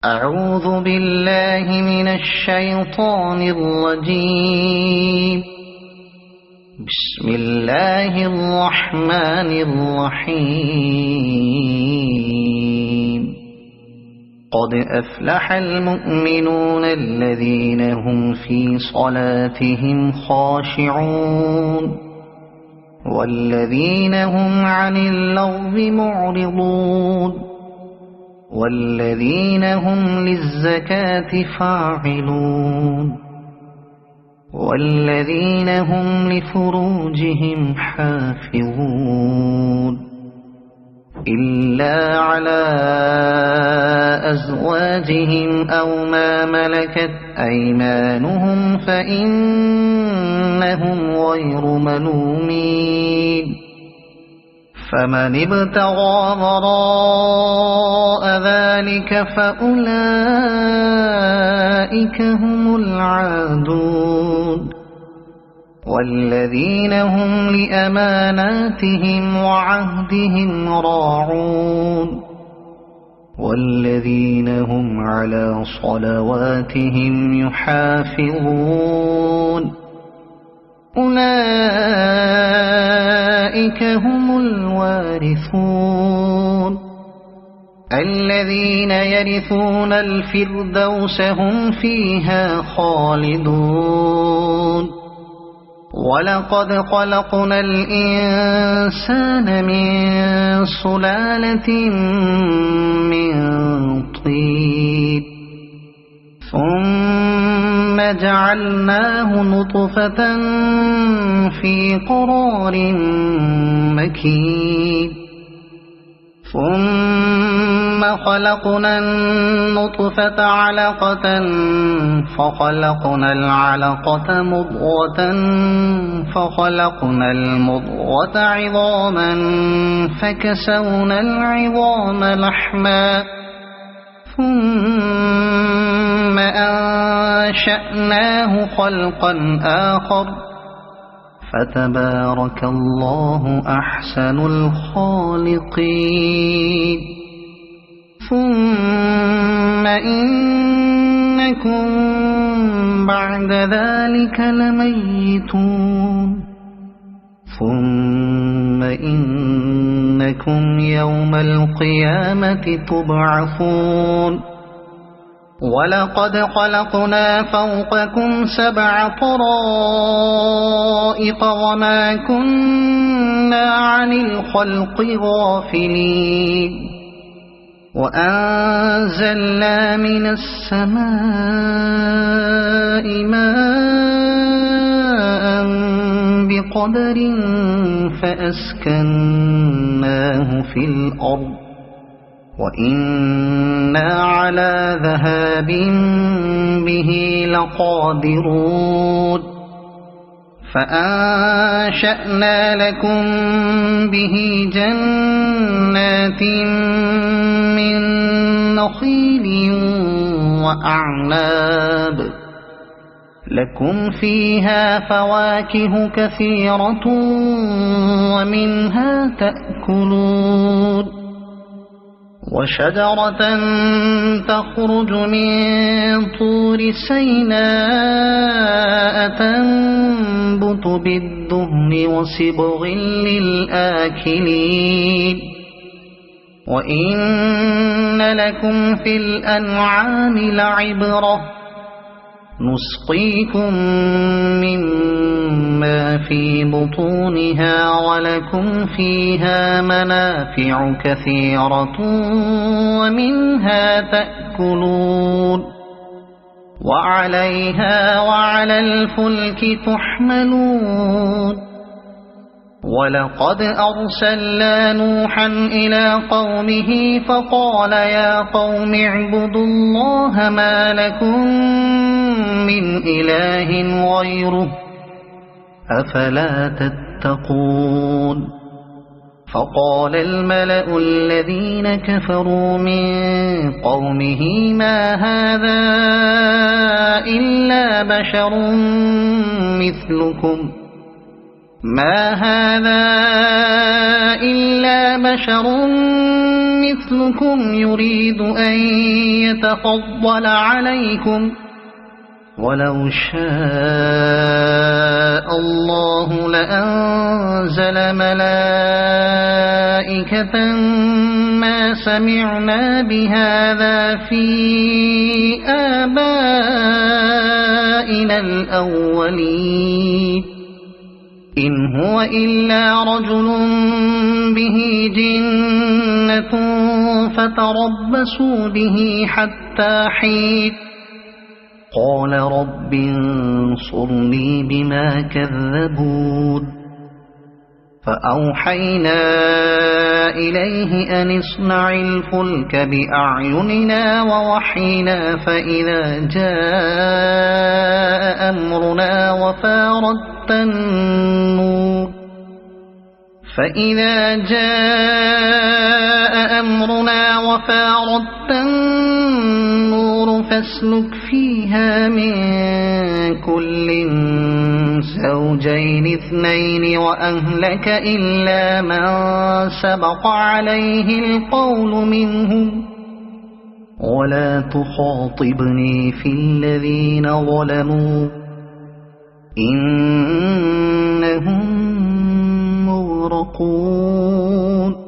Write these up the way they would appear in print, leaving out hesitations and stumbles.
أعوذ بالله من الشيطان الرجيم. بسم الله الرحمن الرحيم. قد أفلح المؤمنون الذين هم في صلاتهم خاشعون والذين هم عن اللغو معرضون والذين هم للزكاة فاعلون والذين هم لفروجهم حافظون إلا على أزواجهم أو ما ملكت أيمانهم فإنهم غير ملومين. فمن ابتغى وراء ذلك فأولئك هم العادون والذين هم لأماناتهم وعهدهم راعون والذين هم على صلواتهم يحافظون. أولئك هم الوارثون الذين يرثون الفردوس هم فيها خالدون. ولقد خلقنا الإنسان من سلالة من طين ثم جعلناه نطفة في قرار مكين ثم خلقنا النطفة علقة فخلقنا العلقة مضغة فخلقنا المضغة عظاما فكسونا العظام لحما ثم أنشأناه خلقا آخر فتبارك الله أحسن الخالقين. ثم إنكم بعد ذلك لميتون ثم إنكم يوم القيامة تبعثون. ولقد خلقنا فوقكم 7 طرائق وما كنا عن الخلق غافلين. وأنزلنا من السماء ماء بقدر فأسكناه في الأرض وإنا على ذهاب به لقادرون. فأنشأنا لكم به جنات من نخيل وأعناب لكم فيها فواكه كثيرة ومنها تأكلون. وشجرة تخرج من طور سيناء تنبت بالدهن وصبغ للآكلين. وإن لكم في الأنعام لعبرة نسقيكم مما في بطونها ولكم فيها منافع كثيرة ومنها تأكلون وعليها وعلى الفلك تحملون. ولقد أرسلنا نوحا إلى قومه فقال يا قوم اعبدوا الله ما لكم من إله غيره أفلا تتقون. فقال الملأ الذين كفروا من قومه ما هذا إلا بشر مثلكم ما هذا إلا بشر مثلكم يريد أن يتفضل عليكم ولو شاء الله لأنزل ملائكة ما سمعنا بهذا في آبائنا الأولين إن هو إلا رجل به جنة فتربصوا به حتى حين قال رب انصرني بما كذبون فأوحينا إليه أن اصنع الفلك بأعيننا ووحينا فإذا جاء أمرنا وفاردت النور فاسلك فيها من كل زوجين اثنين وأهلك إلا من سبق عليه القول منهم ولا تخاطبني في الذين ظلموا إنهم مغرقون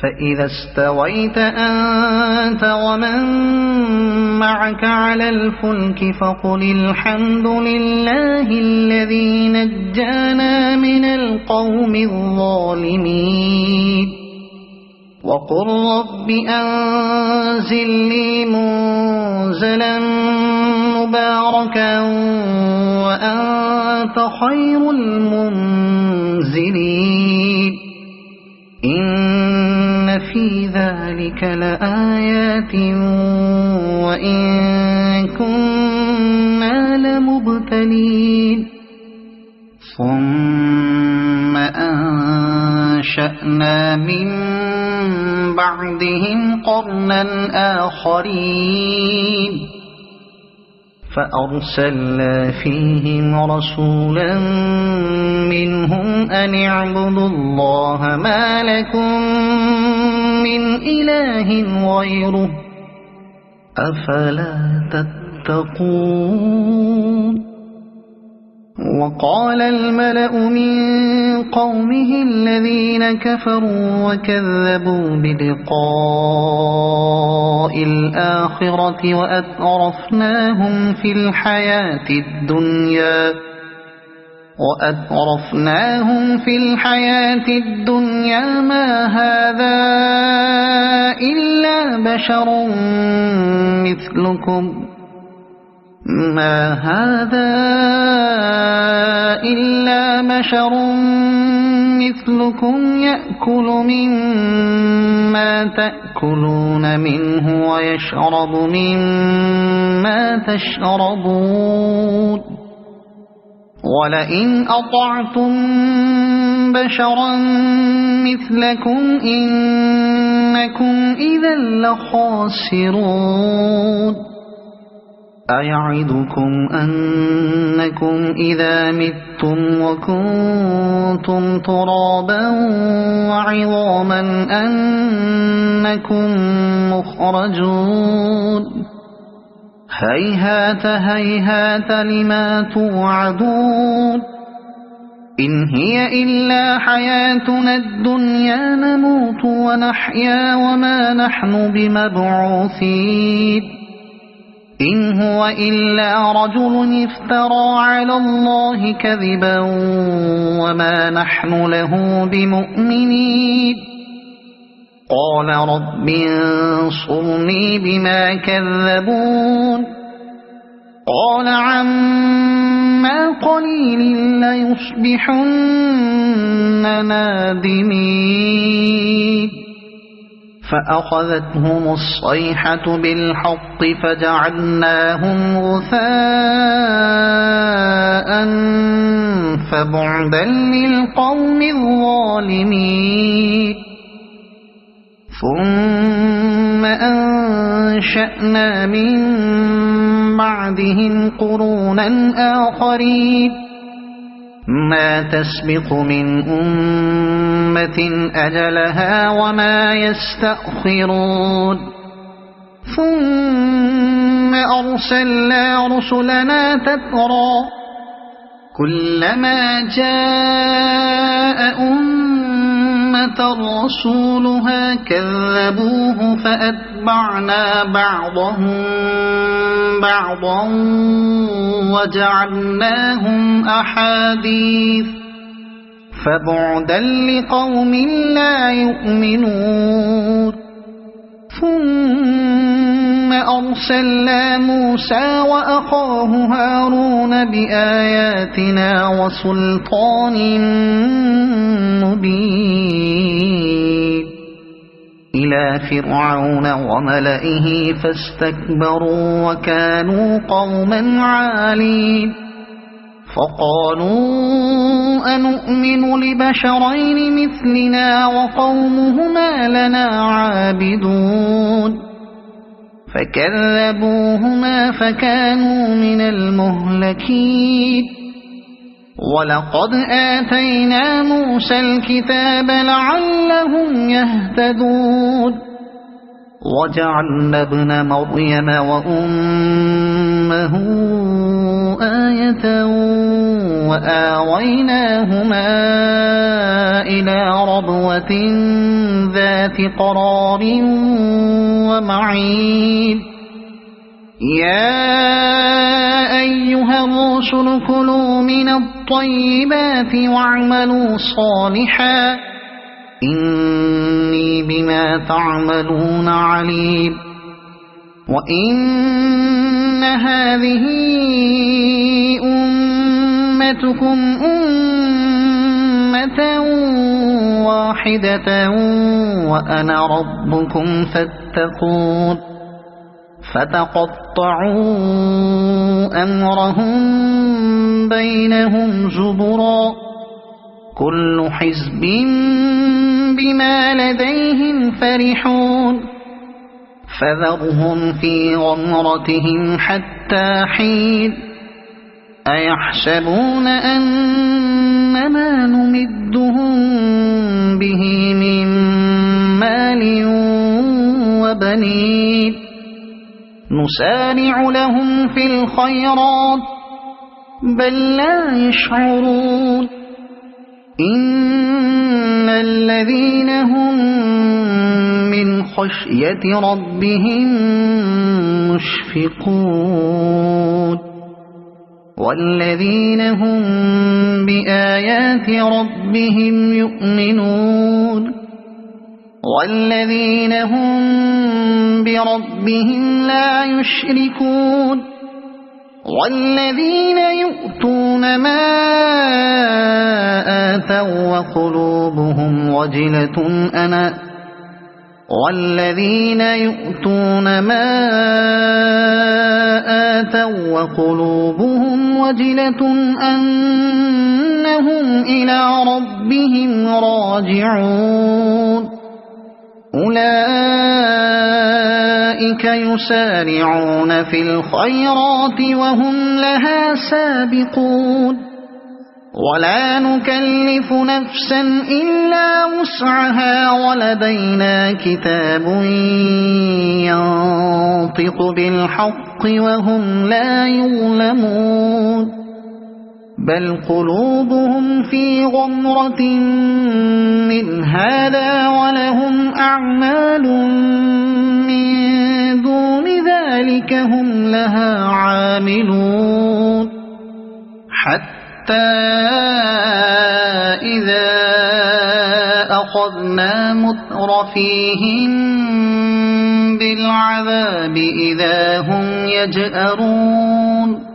فإذا استويت أنت ومن معك على الفلك فقل الحمد لله الذي نجانا من القوم الظالمين وقل رب أنزلني منزلا مباركا وأنت خير المنزلين إن في ذلك لآيات وإن كنا لمبتلين ثم أنشأنا من بعدهم قرنا آخرين فأرسلنا فيهم رسولا منهم أن اعبدوا الله ما لكم من إله غيره أفلا تتقون وقال الملأ من قومه الذين كفروا وكذبوا بلقاء الآخرة وأترفناهم في الحياة الدنيا ما هذا إلا بشر مثلكم يأكل مما تأكلون منه ويشرب مما تشربون ولئن أطعتم بشرا مثلكم إنكم إذا لخاسرون أيعدكم أنكم إذا متم وكنتم ترابا وعظاما أنكم مخرجون هيهات هيهات لما توعدون إن هي إلا حياتنا الدنيا نموت ونحيا وما نحن بمبعوثين إن هو إلا رجل افترى على الله كذبا وما نحن له بمؤمنين قال رب انصرني بما كذبون قال عما قليل ليصبحن نادمين فأخذتهم الصيحة بالحق فجعلناهم غثاء فبعدا للقوم الظالمين ثم أنشأنا من بعدهم قرونا آخرين ما تسبق من أمة أجلها وما يستأخرون ثم أرسلنا رسلنا تترى كلما جاء أمة رسولها كذبوه فأتبعنا بعضهم بعضا وجعلناهم أحاديث فبعدا لقوم لا يؤمنون ثم أرسلنا موسى وأخاه هارون بآياتنا وسلطان مبين إلى فرعون وملئه فاستكبروا وكانوا قوما عالين فقالوا أنؤمن لبشرين مثلنا وقومهما لنا عابدون فكذبوهما فكانوا من المهلكين ولقد آتينا موسى الكتاب لعلهم يهتدون وجعلنا ابن مريم وأمه آية وآويناهما إلى ربوة ذات قرار ومعين يا أيها الرسل كلوا من الطيبات واعملوا صالحا إني بما تعملون عليم وإن هذه أمتكم أمة واحدة وأنا ربكم فاتقون فتقطعوا أمرهم بينهم زبرا كل حزب بما لديهم فرحون فذرهم في غمرتهم حتى حين أيحسبون أنما نمدهم به من مال وبنين نسارع لهم في الخيرات بل لا يشعرون إن الذين هم من خشية ربهم مشفقون والذين هم بآيات ربهم يؤمنون والذين هم بربهم لا يشركون والذين يؤتون ما آتوا وقلوبهم وجلة والذين يؤتون ما آتوا وقلوبهم وجلة أنهم إلى ربهم راجعون أولئك يسارعون في الخيرات وهم لها سابقون ولا نكلف نفسا إلا وسعها ولدينا كتاب ينطق بالحق وهم لا يظلمون بل قلوبهم في غمرة من هذا ولهم أعمال من دون ذلك هم لها عاملون حتى إذا أخذنا مترفيهم بالعذاب إذا هم يجأرون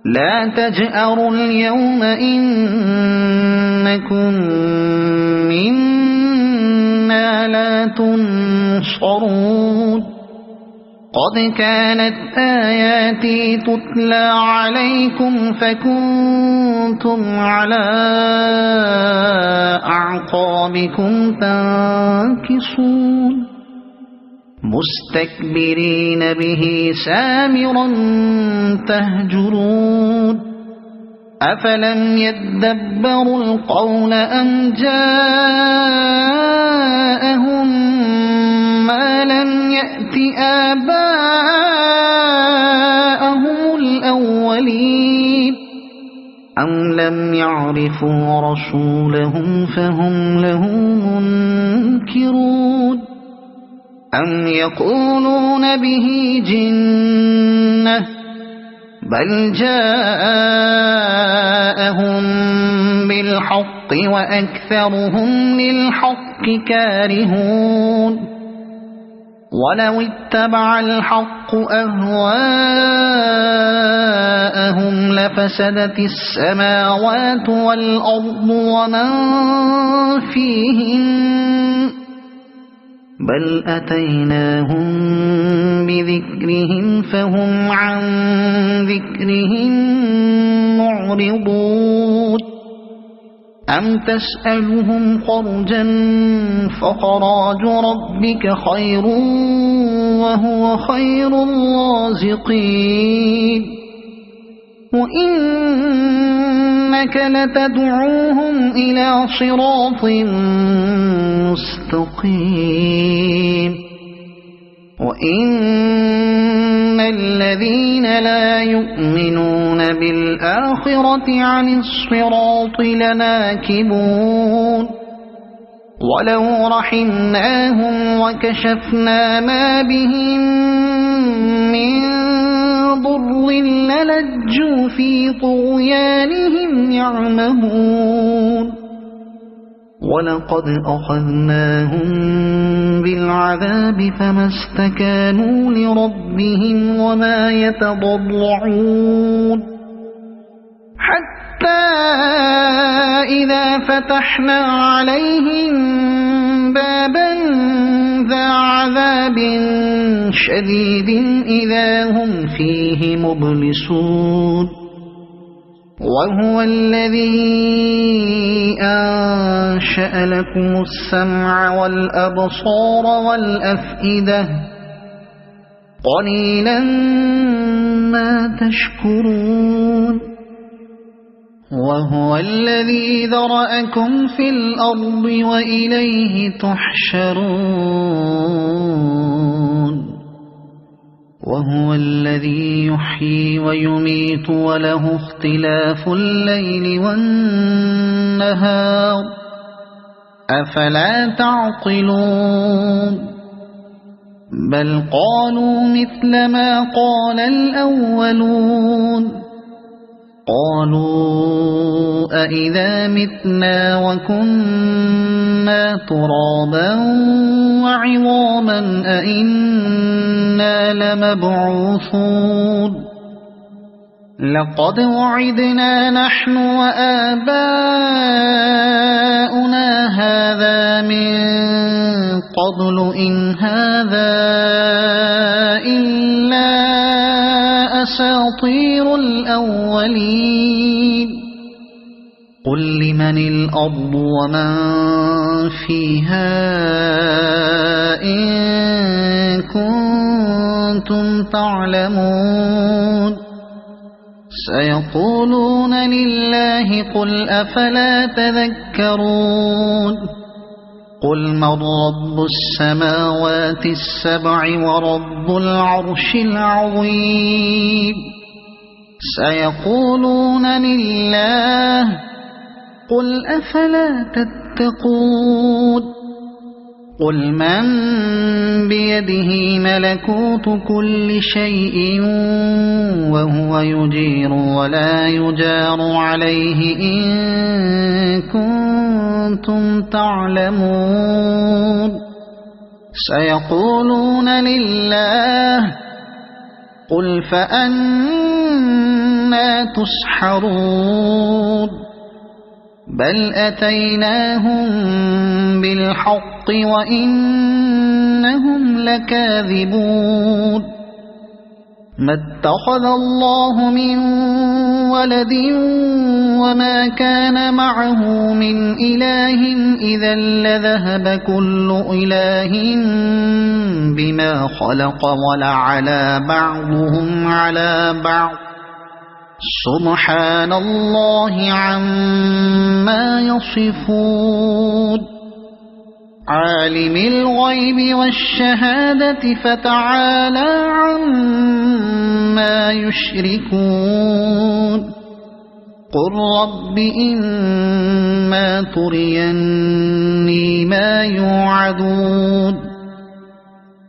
لا تجأروا اليوم إنكم منا لا تنصرون قد كانت آياتي تتلى عليكم فكنتم على أعقابكم تنكصون مستكبرين به سامرا تهجرون أفلم يدبروا القول أم جاءهم ما لم يأت آباءهم الأولين أم لم يعرفوا رسولهم فهم له منكرون أم يقولون به جنة بل جاءهم بالحق وأكثرهم للحق كارهون ولو اتبع الحق أهواءهم لفسدت السماوات والأرض ومن فيهن بل أتيناهم بذكرهم فهم عن ذكرهم معرضون أم تسألهم خرجا فخراج ربك خير وهو خير الرازقين وإنك لتدعوهم إلى صراط مستقيم وإن الذين لا يؤمنون بالآخرة عن الصراط لناكبون ولو رحمناهم وكشفنا ما بهم من ضر للجوا في طغيانهم يعمهون ولقد أخذناهم بالعذاب فما استكانوا لربهم وما يتضرعون حتى إذا فتحنا عليهم بابا ذا عذاب شديد إذا هم فيه مبلسون وهو الذي أنشأ لكم السمع والأبصار والأفئدة قليلا ما تشكرون وهو الذي ذرأكم في الأرض وإليه تحشرون وهو الذي يحيي ويميت وله اختلاف الليل والنهار أفلا تعقلون بل قالوا مثل ما قال الأولون قالوا أإذا متنا وكنا ترابا وعظاما أإنا لمبعوثون لقد وعدنا نحن وآباؤنا هذا من قبل إن هذا إلا أساطير الأولين قل لمن الأرض ومن فيها إن كنتم تعلمون سيقولون لله قل أفلا تذكرون قل من رب السماوات السبع ورب العرش العظيم سيقولون لله قل أفلا تتقون قل من بيده ملكوت كل شيء وهو يجير ولا يجار عليه إن كنتم تعلمون سيقولون لله قل فأنا تسحرون بل أتيناهم بالحق وإنهم لكاذبون ما اتخذ الله من ولد وما كان معه من إله إذا لذهب كل إله بما خلق ولعلى بعضهم على بعض سبحان الله عما يصفون عالم الغيب والشهادة فتعالى عما يشركون قل رب إما تريني ما يوعدون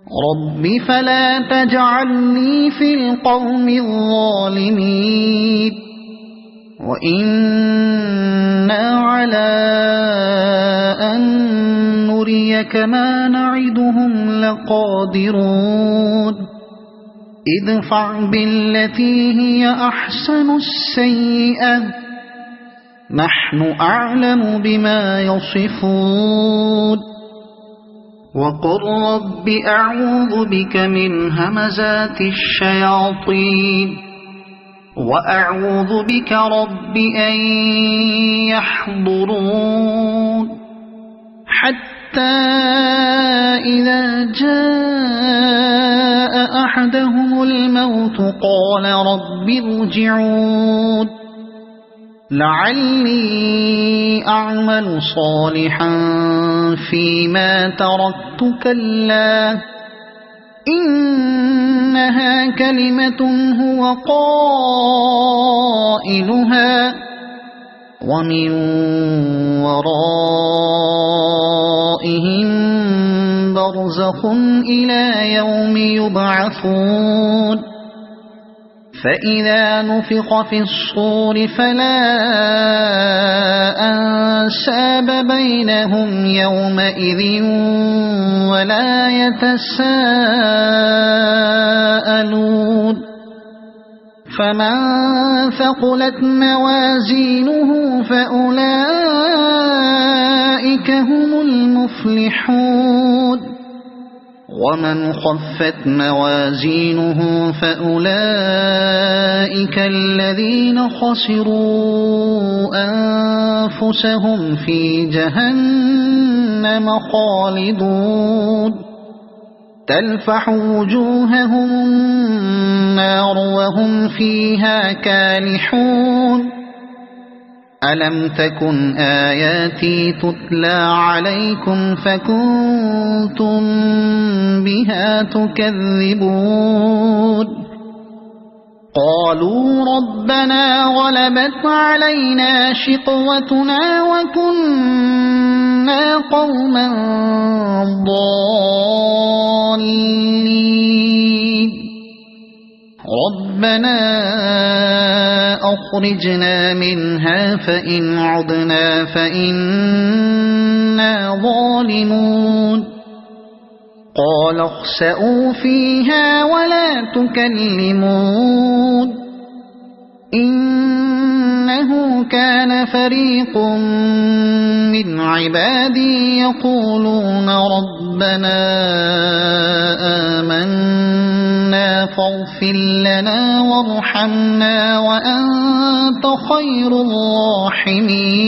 رب فلا تجعلني في القوم الظالمين وإنا على أن نريك ما نعدهم لقادرون ادفع بالتي هي أحسن السيئة نحن أعلم بما يصفون وقل رب أعوذ بك من همزات الشياطين وأعوذ بك رب أن يحضرون حتى إذا جاء أحدهم الموت قال رب ارجعون لعلي أعمل صالحا فيما تركت كلا إنها كلمة هو قائلها ومن ورائهم برزخ إلى يوم يبعثون فإذا نفخ في الصور فلا أنساب بينهم يومئذ ولا يتساءلون فمن ثقلت موازينه فأولئك هم المفلحون ومن خفت موازينه فأولئك الذين خسروا أنفسهم في جهنم خالدون تلفح وجوههم النار وهم فيها كالحون ألم تكن آياتي تتلى عليكم فكنتم بها تكذبون قالوا ربنا غلبت علينا شقوتنا وكنا قوما ضالين ربنا أخرجنا منها فإن عدنا فإنا ظالمون قال اخسئوا فيها ولا تكلمون إنه كان فريق من عبادي يقولون ربنا آمنا فاغفر لنا وارحمنا وأنت خير الراحمين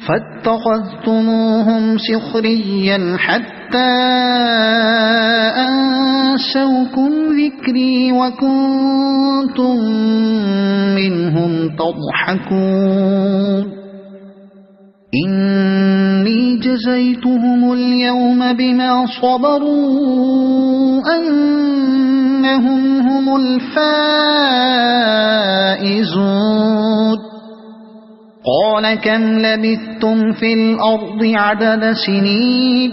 فاتخذتموهم سخريا حتى أنسوكم ذكري وكنتم منهم تضحكون إني جزيتهم اليوم بما صبروا أنهم هم الفائزون قال كم لبثتم في الأرض عدد سنين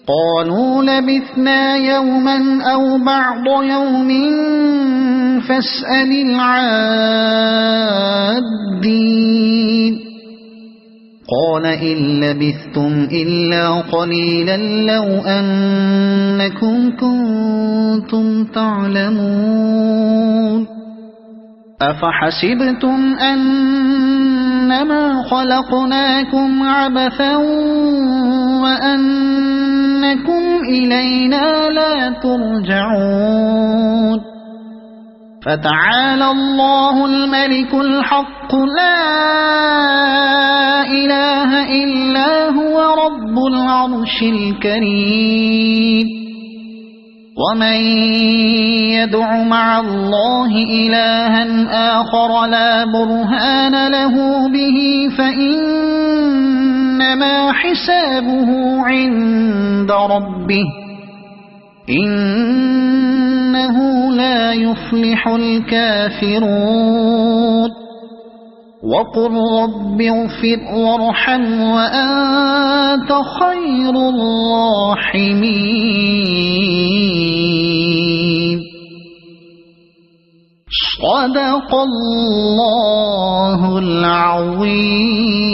قالوا لبثنا يوما أو بعض يوم فاسأل العادين قال إن لبثتم إلا قليلا لو أنكم كنتم تعلمون أفحسبتم أنما خلقناكم عبثا وأنكم إلينا لا ترجعون فتعالى الله الملك الحق لا إله إلا هو رب العرش الكريم ومن يدع مع الله إلها آخر لا برهان له به فإنما حسابه عند ربه إنه لا يفلح الكافرون وقل رب اغفر وارحم وأنت خير الراحمين صدق الله العظيم.